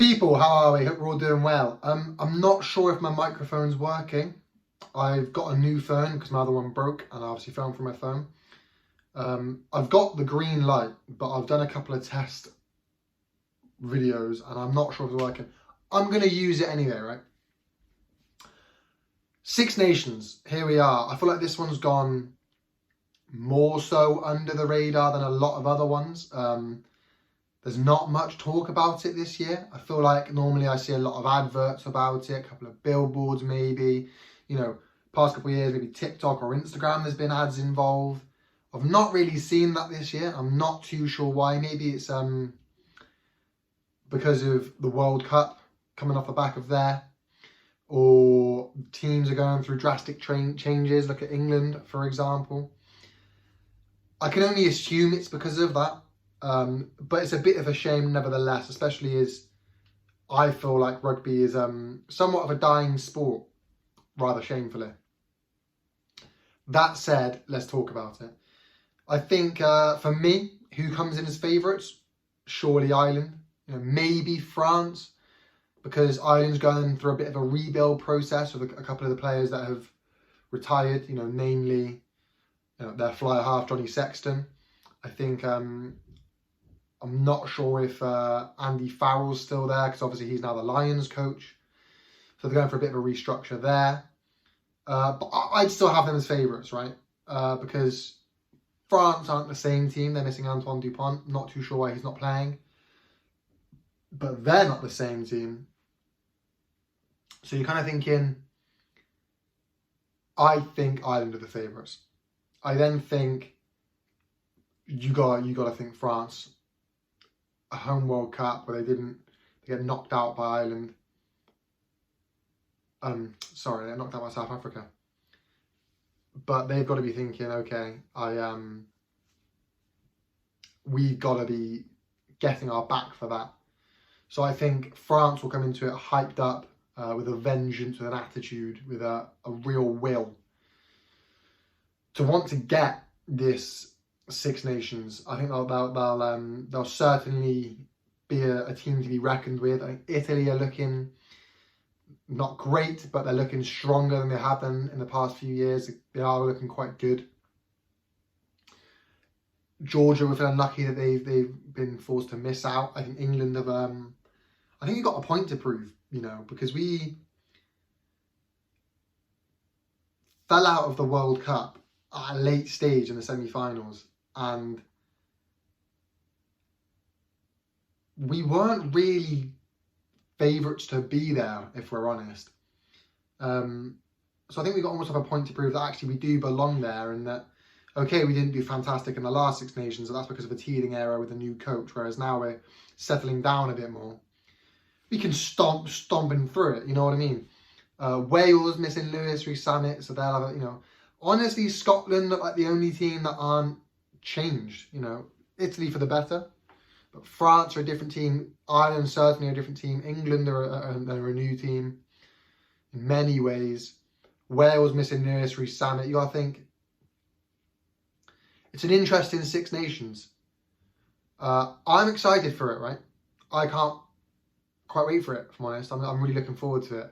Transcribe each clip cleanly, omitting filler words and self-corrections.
People, how are we? Hope we're all doing well. I'm not sure if my microphone's working. I've got a new phone because my other one broke and I obviously filmed from my phone. I've got the green light, but I've done a couple of test videos and I'm not sure if it's working. I'm going to use it anyway, right? Six Nations, here we are. I feel like this one's gone more so under the radar than a lot of other ones. There's not much talk about it this year. I feel like normally I see a lot of adverts about it, a couple of billboards maybe, you know, past couple of years, maybe TikTok or Instagram, there's been ads involved. I've not really seen that this year. I'm not too sure why. Maybe it's because of the World Cup coming off the back of there, or teams are going through drastic changes. Look at England, for example. I can only assume it's because of that. But it's a bit of a shame nevertheless, especially as I feel like rugby is somewhat of a dying sport, rather shamefully. That said, let's talk about it. I think for me, who comes in as favourites? Surely Ireland, you know, maybe France, because Ireland's going through a bit of a rebuild process with a couple of the players that have retired, you know, namely their flyer half, Johnny Sexton. I think I'm not sure if Andy Farrell's still there, because obviously he's now the Lions coach. So they're going for a bit of a restructure there. But I'd still have them as favourites, right? Because France aren't the same team. They're missing Antoine Dupont. Not too sure why he's not playing. But they're not the same team. So you're kind of thinking, I think Ireland are the favourites. I then think you got to think France. A home World Cup where they get knocked out by Ireland. Sorry, they got knocked out by South Africa. But they've got to be thinking, okay, we've got to be getting our back for that. So I think France will come into it hyped up, with a vengeance, with an attitude, with a real will to want to get this Six Nations. I think they'll certainly be a team to be reckoned with. I think Italy are looking not great, but they're looking stronger than they have done in the past few years. They are looking quite good. Georgia were feeling lucky that they've been forced to miss out. I think England have I think you've got a point to prove, you know, because we fell out of the World Cup at a late stage in the semi-finals, and we weren't really favourites to be there, if we're honest. So I think we got almost have a point to prove that actually we do belong there, and that, okay, we didn't do fantastic in the last Six Nations, but that's because of a teething era with a new coach, whereas now we're settling down a bit more. We can stomping through it, you know what I mean? Wales missing Lewis Rees-Zammit, so they'll have, you know, honestly, Scotland look like the only team that aren't changed, you know. Italy for the better, but France are a different team. Ireland certainly a different team. England are a new team in many ways. Wales missing Lewis Rees-Zammit. You gotta think it's an interesting Six Nations. I'm excited for it, right? I can't quite wait for it, if I'm honest. I'm really looking forward to it.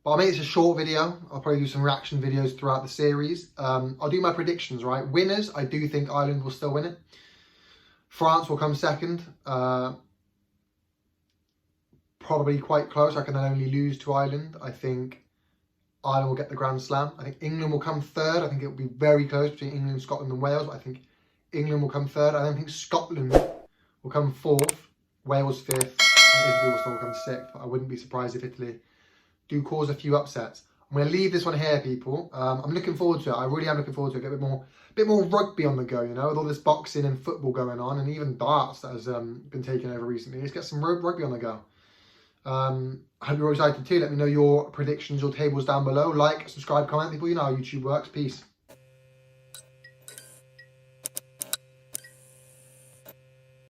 But I'll make this a short video. I'll probably do some reaction videos throughout the series. I'll do my predictions, right? Winners, I do think Ireland will still win it. France will come second. Probably quite close. I reckon they'll only lose to Ireland. I think Ireland will get the Grand Slam. I think England will come third. I think it will be very close between England, Scotland and Wales. But I think England will come third. I don't think Scotland will come fourth. Wales fifth. And Italy will still come sixth. But I wouldn't be surprised if Italy do cause a few upsets. I'm going to leave this one here, people. I'm looking forward to it. I really am looking forward to it. Get a bit more rugby on the go, you know, with all this boxing and football going on, and even darts that has been taken over recently. Let's get some rugby on the go. I hope you're excited too. Let me know your predictions, your tables down below. Like, subscribe, comment, people. You know how YouTube works. Peace.